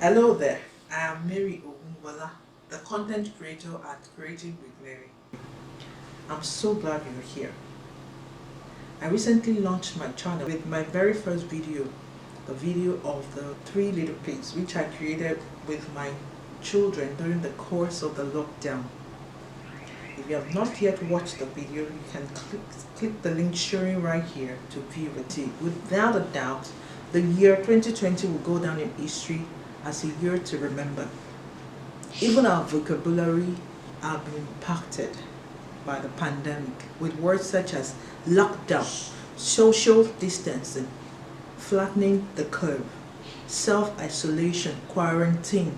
Hello there, I am Mary Ogunbola, the content creator at Creating with Mary. I'm so glad you're here. I recently launched my channel with my very first video, a video of the 3 little pigs which I created with my children during the course of the lockdown. If you have not yet watched the video, you can click the link showing right here to view it. Without a doubt, the year 2020 will go down in history as a year to remember. Even our vocabulary have been impacted by the pandemic with words such as lockdown, social distancing, flattening the curve, self-isolation, quarantine,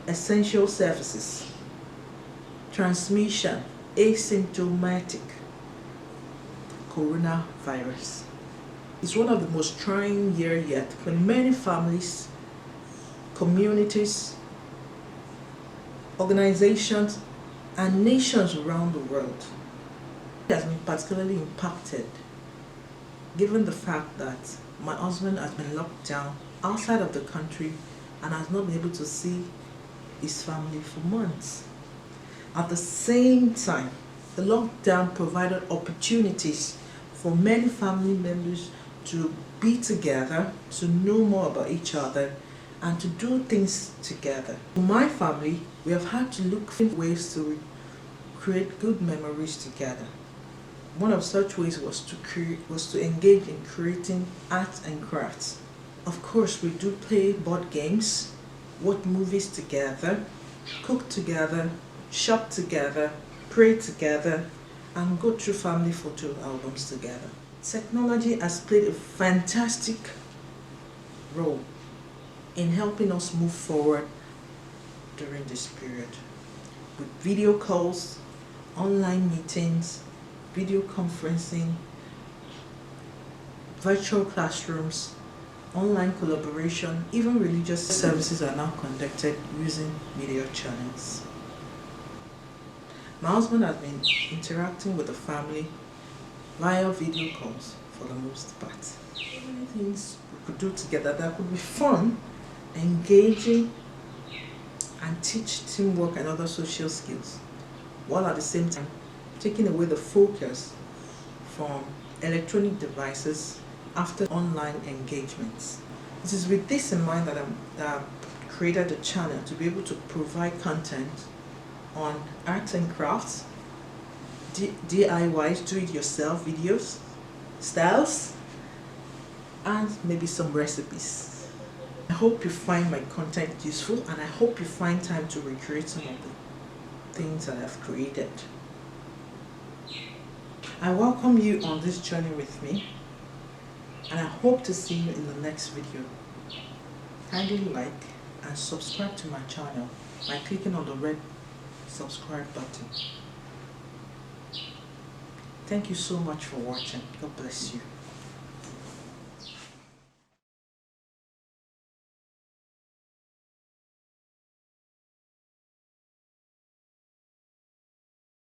essential services, transmission, asymptomatic, coronavirus. It's one of the most trying years yet for many families, communities, organizations, and nations around the world. It has been particularly impacted given the fact that my husband has been locked down outside of the country and has not been able to see his family for months. At the same time, the lockdown provided opportunities for many family members to be together, to know more about each other, and to do things together. For my family, we have had to look for ways to create good memories together. One of such ways was to engage in creating arts and crafts. Of course, we do play board games, watch movies together, cook together, shop together, pray together, and go through family photo albums together. Technology has played a fantastic role in helping us move forward during this period. With video calls, online meetings, video conferencing, virtual classrooms, online collaboration, even religious services are now conducted using video channels. My husband has been interacting with the family via video calls for the most part. So many things we could do together that could be fun, engaging, and teach teamwork and other social skills, while at the same time taking away the focus from electronic devices after online engagements. It is with this in mind that I've created a channel to be able to provide content on arts and crafts, DIYs, do-it-yourself videos, styles, and maybe some recipes. I hope you find my content useful, and I hope you find time to recreate some of the things that I've created. I welcome you on this journey with me, and I hope to see you in the next video. Kindly like and subscribe to my channel by clicking on the red subscribe button. Thank you so much for watching. God bless you.